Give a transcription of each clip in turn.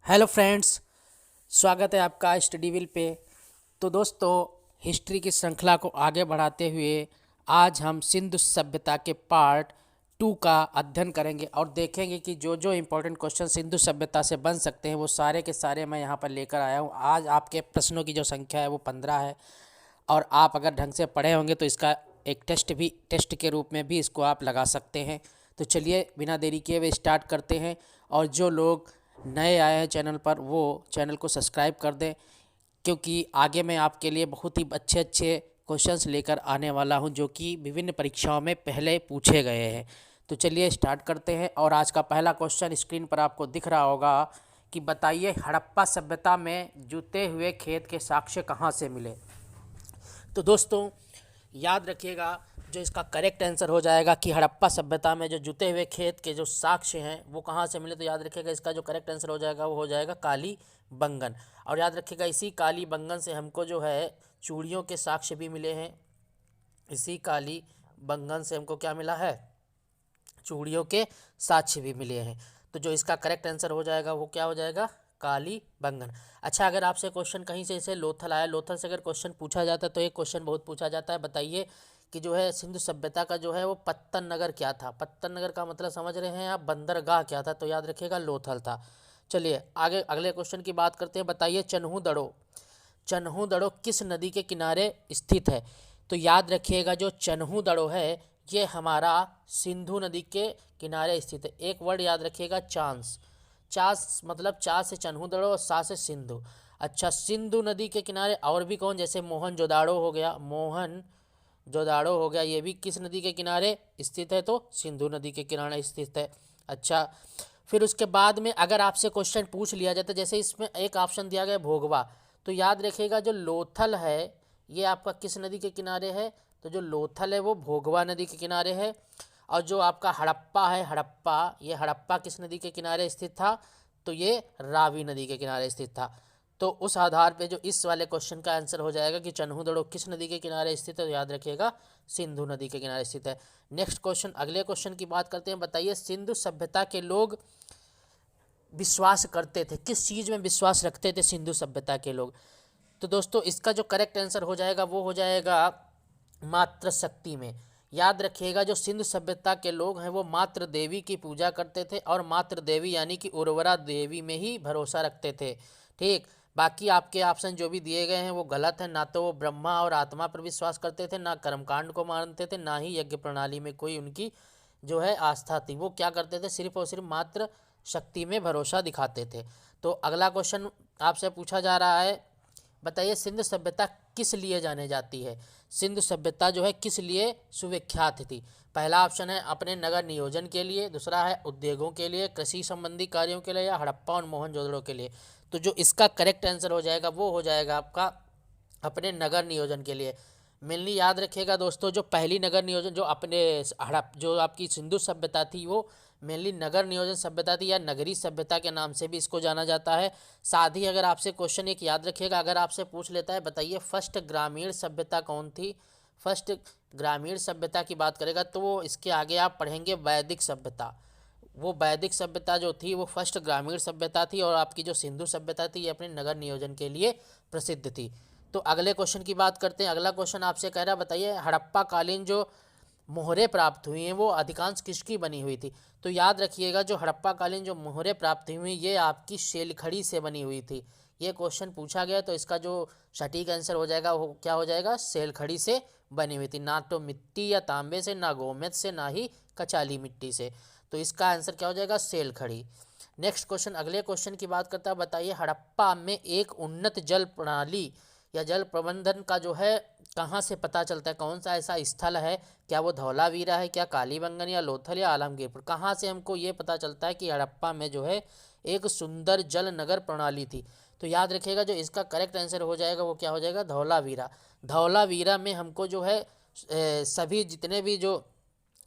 Hello friends, स्वागत है आपका स्टडी विल पे। तो दोस्तों, हिस्ट्री की श्रृंखला को आगे बढ़ाते हुए आज हम सिंधु सभ्यता के पार्ट 2 का अध्ययन करेंगे और देखेंगे कि जो जो इम्पोर्टेंट क्वेश्चन सिंधु सभ्यता से बन सकते हैं वो सारे के सारे मैं यहाँ पर लेकर आया हूँ। आज आपके प्रश्नों की जो संख्या है वो 15 है और आप अगर ढंग से पढ़े होंगे तो इसका एक टेस्ट के रूप में भी इसको आप लगा सकते हैं। तो चलिए बिना देरी किए हुए स्टार्ट करते हैं। और जो लोग नए आए हैं चैनल पर वो चैनल को सब्सक्राइब कर दें, क्योंकि आगे मैं आपके लिए बहुत ही अच्छे अच्छे क्वेश्चंस लेकर आने वाला हूं जो कि विभिन्न परीक्षाओं में पहले पूछे गए हैं। तो चलिए स्टार्ट करते हैं। और आज का पहला क्वेश्चन स्क्रीन पर आपको दिख रहा होगा कि बताइए हड़प्पा सभ्यता में जूते हुए खेत के साक्ष्य कहाँ से मिले। तो दोस्तों याद रखिएगा, जो इसका करेक्ट आंसर हो जाएगा कि हड़प्पा सभ्यता में जो जुते हुए खेत के जो साक्ष्य हैं वो कहाँ से मिले। तो याद रखिएगा इसका जो करेक्ट आंसर हो जाएगा वो हो जाएगा काली बंगन। और याद रखिएगा इसी काली बंगन से हमको जो है चूड़ियों के साक्ष्य भी मिले हैं। इसी काली बंगन से हमको क्या मिला है, चूड़ियों के साक्ष्य भी मिले हैं। तो जो इसका करेक्ट आंसर हो जाएगा वो क्या हो जाएगा, काली बंगन। अच्छा, अगर आपसे क्वेश्चन कहीं से इसे लोथल आया, लोथल से अगर क्वेश्चन पूछा जाता है तो एक क्वेश्चन बहुत पूछा जाता है, बताइए कि जो है सिंधु सभ्यता का जो है वो पत्तन नगर क्या था। पत्तन नगर का मतलब समझ रहे हैं आप, बंदरगाह क्या था। तो याद रखिएगा लोथल था। चलिए आगे अगले क्वेश्चन की बात करते हैं। बताइए चन्हू दड़ो, चन्हू दड़ो किस नदी के किनारे स्थित है। तो याद रखिएगा जो चन्हू दड़ो है ये हमारा सिंधु नदी के किनारे स्थित है। एक वर्ड याद रखिएगा, चांस। चास मतलब चा से चन्हू दड़ो और सा से सिंधु। अच्छा, सिंधु नदी के किनारे और भी कौन, जैसे मोहन जोदाड़ो हो गया, मोहन जोदाड़ो हो गया, ये भी किस नदी के किनारे स्थित है, तो सिंधु नदी के किनारे स्थित है। अच्छा, फिर उसके बाद में अगर आपसे क्वेश्चन पूछ लिया जाता है, जैसे इसमें एक ऑप्शन दिया गया भोगवा, तो याद रखिएगा जो लोथल है ये आपका किस नदी के किनारे है। तो जो लोथल है वो भोगवा नदी के किनारे है। और जो आपका हड़प्पा है, हड़प्पा, ये हड़प्पा किस नदी के किनारे स्थित था, तो ये रावी नदी के किनारे स्थित था। तो उस आधार पे जो इस वाले क्वेश्चन का आंसर हो जाएगा कि चन्हू दड़ो किस नदी के किनारे स्थित है, तो याद रखिएगा सिंधु नदी के किनारे स्थित है। नेक्स्ट क्वेश्चन, अगले क्वेश्चन की बात करते हैं। बताइए सिंधु सभ्यता के लोग विश्वास करते थे, किस चीज़ में विश्वास रखते थे सिंधु सभ्यता के लोग। तो दोस्तों इसका जो करेक्ट आंसर हो जाएगा वो हो जाएगा मातृ शक्ति में। याद रखिएगा जो सिंधु सभ्यता के लोग हैं वो मातृ देवी की पूजा करते थे और मातृ देवी यानी कि उर्वरा देवी में ही भरोसा रखते थे। ठीक, बाकी आपके ऑप्शन जो भी दिए गए हैं वो गलत है। ना तो वो ब्रह्मा और आत्मा पर विश्वास करते थे, ना कर्मकांड को मानते थे, ना ही यज्ञ प्रणाली में कोई उनकी जो है आस्था थी। वो क्या करते थे, सिर्फ और सिर्फ मात्र शक्ति में भरोसा दिखाते थे। तो अगला क्वेश्चन आपसे पूछा जा रहा है, बताइए सिंधु सभ्यता किस लिए जाने जाती है। सिंधु सभ्यता जो है किस लिए सुविख्यात थी। पहला ऑप्शन है अपने नगर नियोजन के लिए, दूसरा है उद्योगों के लिए, कृषि संबंधी कार्यों के लिए, या हड़प्पा और मोहनजोदड़ो के लिए। तो जो इसका करेक्ट आंसर हो जाएगा वो हो जाएगा आपका अपने नगर नियोजन के लिए। मेनली याद रखिएगा दोस्तों, जो पहली नगर नियोजन जो अपने हड़प जो आपकी सिंधु सभ्यता थी वो मेनली नगर नियोजन सभ्यता थी, या नगरी सभ्यता के नाम से भी इसको जाना जाता है। साथ ही अगर आपसे क्वेश्चन एक याद रखिएगा, अगर आपसे पूछ लेता है बताइए फर्स्ट ग्रामीण सभ्यता कौन थी, फर्स्ट ग्रामीण सभ्यता की बात करेगा तो वो इसके आगे आप पढ़ेंगे वैदिक सभ्यता। वो वैदिक सभ्यता जो थी वो फर्स्ट ग्रामीण सभ्यता थी, और आपकी जो सिंधु सभ्यता थी ये अपने नगर नियोजन के लिए प्रसिद्ध थी। तो अगले क्वेश्चन की बात करते हैं। अगला क्वेश्चन आपसे कह रहा है बताइए हड़प्पा कालीन जो मोहरें प्राप्त हुई हैं वो अधिकांश किसकी बनी हुई थी। तो याद रखिएगा जो हड़प्पा कालीन जो मोहरें प्राप्त हुई ये आपकी शेलखड़ी से बनी हुई थी। ये क्वेश्चन पूछा गया तो इसका जो सटीक आंसर हो जाएगा वो क्या हो जाएगा, शेलखड़ी से बनी हुई थी। ना तो मिट्टी या तांबे से, ना गोमेद से, ना ही कचाली मिट्टी से। तो इसका आंसर क्या हो जाएगा, शेलखड़ी। नेक्स्ट क्वेश्चन, अगले क्वेश्चन की बात करता है। बताइए हड़प्पा में एक उन्नत जल प्रणाली या जल प्रबंधन का जो है कहाँ से पता चलता है, कौन सा ऐसा स्थल है, क्या वो धौलावीरा है, क्या कालीबंगन, या लोथल, या आलमगीरपुर। कहाँ से हमको ये पता चलता है कि हड़प्पा में जो है एक सुंदर जल नगर प्रणाली थी। तो याद रखिएगा जो इसका करेक्ट आंसर हो जाएगा वो क्या हो जाएगा, धौलावीरा। धौलावीरा में हमको जो है सभी जितने भी जो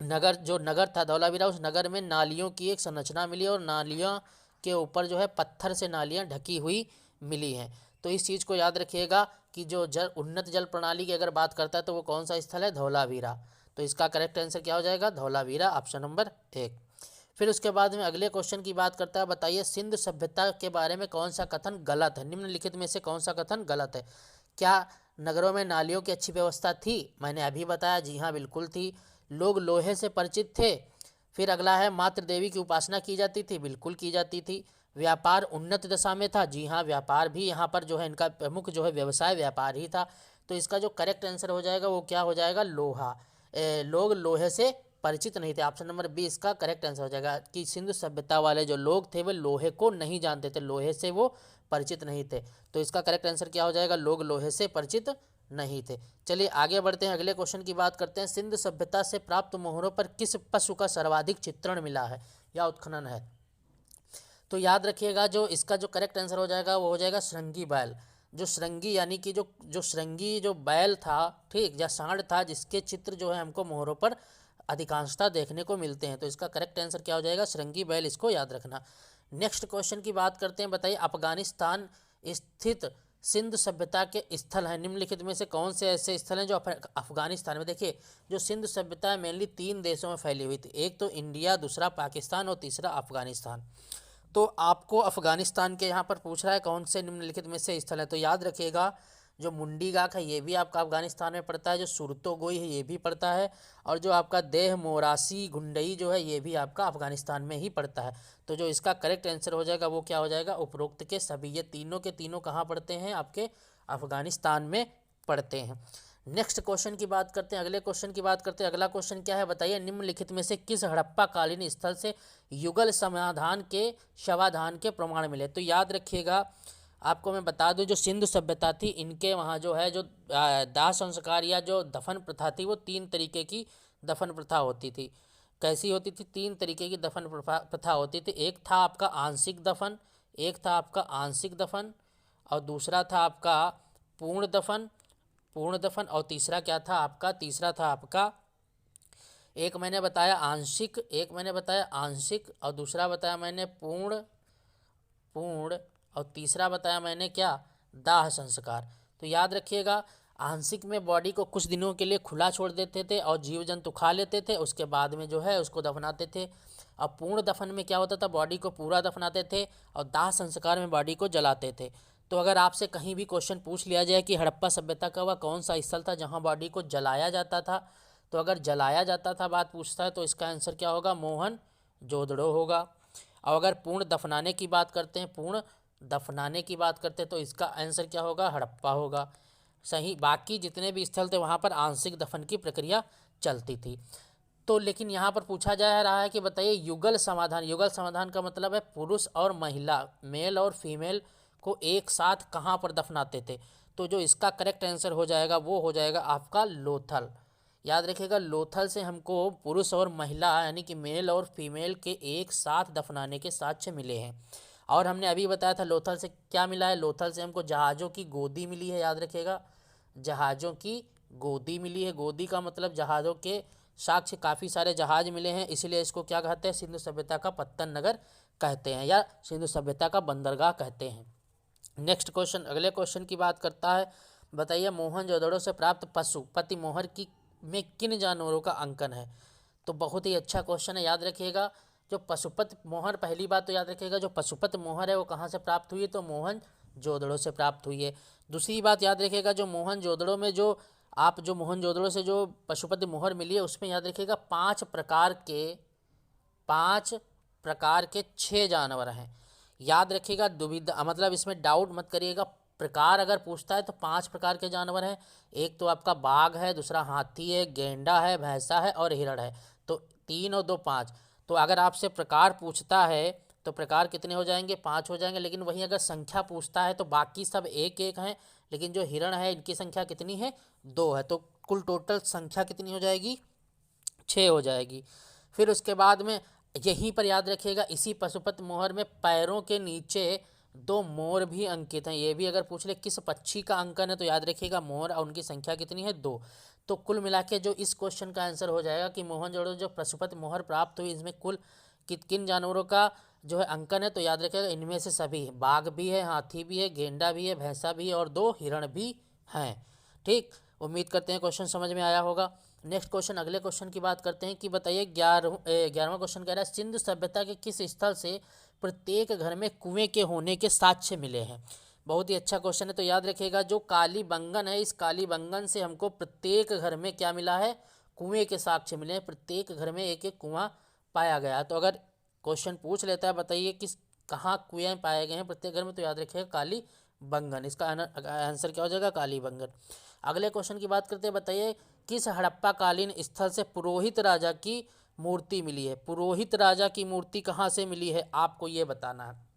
नगर था धौलावीरा, उस नगर में नालियों की एक संरचना मिली और नालियाँ के ऊपर जो है पत्थर से नालियाँ ढकी हुई मिली हैं। तो इस चीज़ को याद रखिएगा कि जो जल उन्नत जल प्रणाली की अगर बात करता है तो वो कौन सा स्थल है, धौलावीरा। तो इसका करेक्ट आंसर क्या हो जाएगा, धौलावीरा, ऑप्शन नंबर 1। फिर उसके बाद में अगले क्वेश्चन की बात करता है, बताइए सिंधु सभ्यता के बारे में कौन सा कथन गलत है, निम्नलिखित में से कौन सा कथन गलत है। क्या नगरों में नालियों की अच्छी व्यवस्था थी, मैंने अभी बताया जी हाँ बिल्कुल थी। लोग लोहे से परिचित थे। फिर अगला है मातृ देवी की उपासना की जाती थी, बिल्कुल की जाती थी। व्यापार उन्नत दशा में था, जी हाँ व्यापार भी यहाँ पर जो है इनका प्रमुख जो है व्यवसाय व्यापार ही था। तो इसका जो करेक्ट आंसर हो जाएगा वो क्या हो जाएगा, लोहा। लोग लोहे से परिचित नहीं थे। ऑप्शन नंबर बी इसका करेक्ट आंसर हो जाएगा कि सिंधु सभ्यता वाले जो लोग थे वे लोहे को नहीं जानते थे, लोहे से वो परिचित नहीं थे। तो इसका करेक्ट आंसर क्या हो जाएगा, लोग लोहे से परिचित नहीं थे। चलिए आगे बढ़ते हैं, अगले क्वेश्चन की बात करते हैं। सिंधु सभ्यता से प्राप्त मोहरों पर किस पशु का सर्वाधिक चित्रण मिला है या उत्खनन है। तो याद रखिएगा जो इसका जो करेक्ट आंसर हो जाएगा वो हो जाएगा श्रृंगी बैल। जो श्रृंगी यानी कि जो श्रृंगी जो बैल था, ठीक, या सांड था, जिसके चित्र जो है हमको मोहरों पर अधिकांशतः देखने को मिलते हैं। तो इसका करेक्ट आंसर क्या हो जाएगा, श्रृंगी बैल, इसको याद रखना। नेक्स्ट क्वेश्चन की बात करते हैं, बताइए अफगानिस्तान स्थित सिंधु सभ्यता के स्थल हैं, निम्नलिखित में से कौन से ऐसे स्थल हैं जो अफगानिस्तान में। देखिए जो सिंधु सभ्यता है मेनली 3 देशों में फैली हुई थी, एक तो इंडिया, दूसरा पाकिस्तान और तीसरा अफगानिस्तान। तो आपको अफगानिस्तान के यहाँ पर पूछ रहा है कौन से निम्नलिखित में से स्थल है। तो याद रखिएगा जो मुंडी गाक है ये भी आपका अफगानिस्तान में पड़ता है, जो सुरतोगोई है ये भी पड़ता है, और जो आपका देह मोरासी गुंडई जो है ये भी आपका अफगानिस्तान में ही पड़ता है। तो जो इसका करेक्ट आंसर हो जाएगा वो क्या हो जाएगा, उपरोक्त के सभी। ये तीनों के तीनों कहाँ पड़ते हैं, आपके अफगानिस्तान में पड़ते हैं। नेक्स्ट क्वेश्चन की बात करते हैं, अगले क्वेश्चन की बात करते हैं। अगला क्वेश्चन क्या है, बताइए निम्नलिखित में से किस हड़प्पा कालीन स्थल से युगल समाधान के शवाधान के प्रमाण मिले। तो याद रखिएगा आपको मैं बता दूं जो सिंधु सभ्यता थी इनके वहाँ जो है जो दाह संस्कार या जो दफन प्रथा थी वो 3 तरीके की दफन प्रथा होती थी। कैसी होती थी, 3 तरीके की दफन प्रथा होती थी। एक था आपका आंशिक दफन, एक था आपका आंशिक दफन, और दूसरा था आपका पूर्ण दफन, और तीसरा क्या था आपका, तीसरा था आपका, एक मैंने बताया आंशिक, एक मैंने बताया आंशिक, और दूसरा बताया मैंने पूर्ण, और तीसरा बताया मैंने क्या, दाह संस्कार। तो याद रखिएगा आंशिक में बॉडी को कुछ दिनों के लिए खुला छोड़ देते थे और जीव जंतु खा लेते थे, उसके बाद में जो है उसको दफनाते थे। और पूर्ण दफन में क्या होता था, बॉडी को पूरा दफनाते थे, और दाह संस्कार में बॉडी को जलाते थे। तो अगर आपसे कहीं भी क्वेश्चन पूछ लिया जाए कि हड़प्पा सभ्यता का वह कौन सा स्थल था जहाँ बॉडी को जलाया जाता था, तो अगर जलाया जाता था बात पूछता है तो इसका आंसर क्या होगा, मोहन जोदड़ो होगा। और अगर पूर्ण दफनाने की बात करते हैं, पूर्ण दफनाने की बात करते हैं तो इसका आंसर क्या होगा, हड़प्पा होगा। सही, बाकी जितने भी स्थल थे वहाँ पर आंशिक दफन की प्रक्रिया चलती थी। तो लेकिन यहाँ पर पूछा जा रहा है कि बताइए युगल समाधान, युगल समाधान का मतलब है पुरुष और महिला, मेल और फीमेल को एक साथ कहाँ पर दफनाते थे। तो जो इसका करेक्ट आंसर हो जाएगा वो हो जाएगा आपका लोथल। याद रखिएगा लोथल से हमको पुरुष और महिला यानी कि मेल और फीमेल के एक साथ दफनाने के साक्ष्य मिले हैं। और हमने अभी बताया था लोथल से क्या मिला है, लोथल से हमको जहाज़ों की गोदी मिली है। याद रखिएगा जहाज़ों की गोदी मिली है, गोदी का मतलब जहाज़ों के साक्ष्य, काफ़ी सारे जहाज़ मिले हैं, इसलिए इसको क्या कहते हैं, सिंधु सभ्यता का पत्तन नगर कहते हैं या सिंधु सभ्यता का बंदरगाह कहते हैं। नेक्स्ट क्वेश्चन, अगले क्वेश्चन की बात करता है, बताइए मोहनजोदड़ो से प्राप्त पशुपति मोहर की में किन जानवरों का अंकन है। तो बहुत ही अच्छा क्वेश्चन है। याद रखिएगा जो पशुपति मोहर, पहली बात तो याद रखिएगा जो पशुपति मोहर है वो कहाँ से प्राप्त हुई है, तो मोहनजोदड़ो से प्राप्त हुई है। दूसरी बात याद रखिएगा जो मोहनजोदड़ो में जो मोहनजोदड़ो से जो पशुपति मोहर मिली है उसमें याद रखिएगा 5 प्रकार के 6 जानवर हैं। याद रखिएगा दुविधा मतलब इसमें डाउट मत करिएगा, प्रकार अगर पूछता है तो 5 प्रकार के जानवर हैं। एक तो आपका बाघ है, दूसरा हाथी है, गेंडा है, भैंसा है और हिरण है। तो 3 और 2 5। तो अगर आपसे प्रकार पूछता है तो प्रकार कितने हो जाएंगे, 5 हो जाएंगे। लेकिन वहीं अगर संख्या पूछता है तो बाकी सब एक एक हैं, लेकिन जो हिरण है इनकी संख्या कितनी है, 2 है। तो कुल टोटल संख्या कितनी हो जाएगी, 6 हो जाएगी। फिर उसके बाद में यहीं पर याद रखिएगा इसी पशुपति मोहर में पैरों के नीचे 2 मोर भी अंकित हैं। ये भी अगर पूछ ले किस पक्षी का अंकन है तो याद रखिएगा मोर, और उनकी संख्या कितनी है, 2। तो कुल मिला के जो इस क्वेश्चन का आंसर हो जाएगा कि मोहनजोदड़ो जो पशुपति मोहर प्राप्त हुई इसमें कुल किन जानवरों का जो है अंकन है। तो याद रखिएगा इनमें से सभी, बाघ भी है, हाथी भी है, गेंडा भी है, भैंसा भी है और 2 हिरण भी हैं। ठीक, उम्मीद करते हैं क्वेश्चन समझ में आया होगा। नेक्स्ट क्वेश्चन, अगले क्वेश्चन की बात करते हैं कि बताइए 11वां क्वेश्चन कह रहा है सिंधु सभ्यता के किस स्थल से प्रत्येक घर में कुएं के होने के साक्ष्य मिले हैं। बहुत ही अच्छा क्वेश्चन है। तो याद रखिएगा जो कालीबंगन है, इस कालीबंगन से हमको प्रत्येक घर में क्या मिला है, कुएं के साक्ष्य मिले हैं। प्रत्येक घर में एक एक कुआं पाया गया। तो अगर क्वेश्चन पूछ लेता है बताइए किस कहाँ कुएं पाए गए हैं प्रत्येक घर में, तो याद रखिएगा कालीबंगन, इसका आंसर क्या हो जाएगा, कालीबंगन। अगले क्वेश्चन की बात करते हैं, बताइए किस हड़प्पा कालीन स्थल से पुरोहित राजा की मूर्ति मिली है। पुरोहित राजा की मूर्ति कहाँ से मिली है, आपको ये बताना है।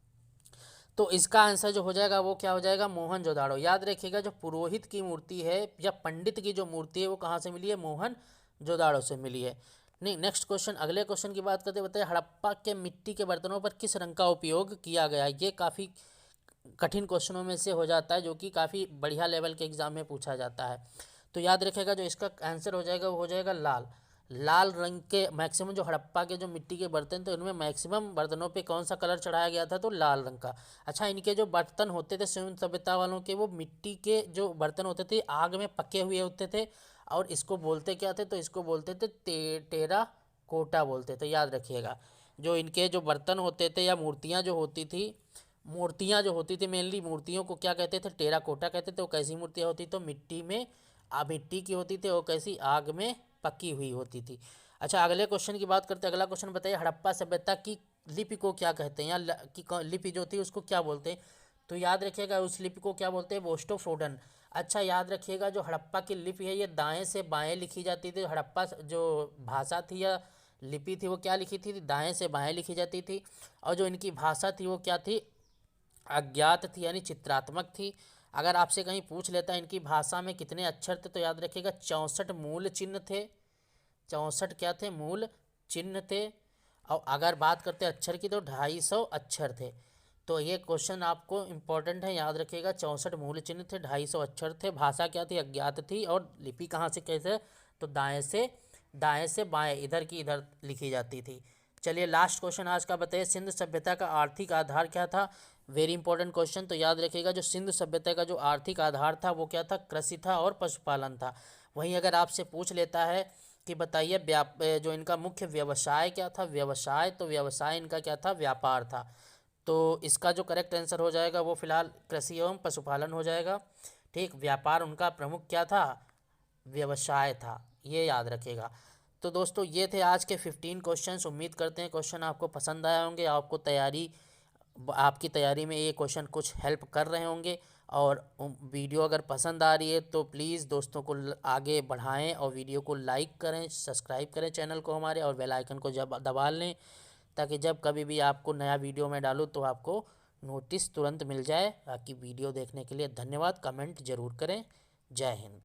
तो इसका आंसर जो हो जाएगा वो क्या हो जाएगा, मोहनजोदाड़ो। याद रखिएगा जो पुरोहित की मूर्ति है या पंडित की जो मूर्ति है वो कहाँ से मिली है, मोहनजोदाड़ो से मिली है। नहीं, नेक्स्ट क्वेश्चन, अगले क्वेश्चन की बात करते बताइए हड़प्पा के मिट्टी के बर्तनों पर किस रंग का उपयोग किया गया है। ये काफ़ी कठिन क्वेश्चनों में से हो जाता है, जो कि काफ़ी बढ़िया लेवल के एग्जाम में पूछा जाता है। तो याद रखिएगा जो इसका आंसर हो जाएगा वो हो जाएगा लाल। लाल रंग के मैक्सिमम जो हड़प्पा के जो मिट्टी के बर्तन थे उनमें मैक्सिमम बर्तनों पे कौन सा कलर चढ़ाया गया था, तो लाल रंग का। अच्छा, इनके जो बर्तन होते थे सिंधु सभ्यता वालों के, वो मिट्टी के जो बर्तन होते थे आग में पके हुए होते थे। और इसको बोलते क्या थे, तो इसको बोलते थे टेरा कोटा बोलते थे। याद रखिएगा जो इनके जो बर्तन होते थे या मूर्तियाँ जो होती थी मेनली मूर्तियों को क्या कहते थे, टेरा कोटा कहते थे। वो कैसी मूर्तियाँ होती तो मिट्टी की होती थी, वो कैसी आग में पकी हुई होती थी। अच्छा, अगले क्वेश्चन की बात करते हैं। अगला क्वेश्चन बताइए हड़प्पा सभ्यता की लिपि को क्या कहते हैं, या लिपि जो थी उसको क्या बोलते हैं। तो याद रखिएगा उस लिपि को क्या बोलते हैं, बोस्टोफ्रोडन। अच्छा, याद रखिएगा जो हड़प्पा की लिपि है ये दाएं से बाएं लिखी जाती थी। हड़प्पा जो भाषा थी या लिपि थी वो क्या लिखी थी, दाएं से बाएं लिखी जाती थी। और जो इनकी भाषा थी वो क्या थी, अज्ञात थी, यानी चित्रात्मक थी। अगर आपसे कहीं पूछ लेता है इनकी भाषा में कितने अक्षर थे, तो याद रखिएगा 64 मूल चिन्ह थे। 64 क्या थे, मूल चिन्ह थे। और अगर बात करते अक्षर की तो 250 अक्षर थे। तो ये क्वेश्चन आपको इम्पोर्टेंट है, याद रखिएगा 64 मूल चिन्ह थे, 250 अक्षर थे। भाषा क्या थी, अज्ञात थी। और लिपि कहाँ से कैसे, तो दाएं से बाएं, इधर की इधर लिखी जाती थी। चलिए लास्ट क्वेश्चन आज का बताइए सिंधु सभ्यता का आर्थिक आधार क्या था। Very important question. तो याद रखिएगा जो सिंधु सभ्यता का जो आर्थिक आधार था वो क्या था, कृषि था और पशुपालन था। वहीं अगर आपसे पूछ लेता है कि बताइए जो इनका मुख्य व्यवसाय क्या था, व्यवसाय, तो व्यवसाय इनका क्या था, व्यापार था। तो इसका जो करेक्ट आंसर हो जाएगा वो फिलहाल कृषि एवं पशुपालन हो जाएगा। ठीक, व्यापार उनका प्रमुख क्या था, व्यवसाय था, ये याद रखेगा। तो दोस्तों ये थे आज के 15 क्वेश्चंस। उम्मीद करते हैं क्वेश्चन आपको पसंद आए होंगे, आपकी तैयारी में ये क्वेश्चन कुछ हेल्प कर रहे होंगे। और वीडियो अगर पसंद आ रही है तो प्लीज़ दोस्तों को आगे बढ़ाएं और वीडियो को लाइक करें, सब्सक्राइब करें चैनल को हमारे, और बेल आइकन को जब दबा लें, ताकि जब कभी भी आपको नया वीडियो में डालूँ तो आपको नोटिस तुरंत मिल जाए। बाकी वीडियो देखने के लिए धन्यवाद। कमेंट ज़रूर करें। जय हिंद।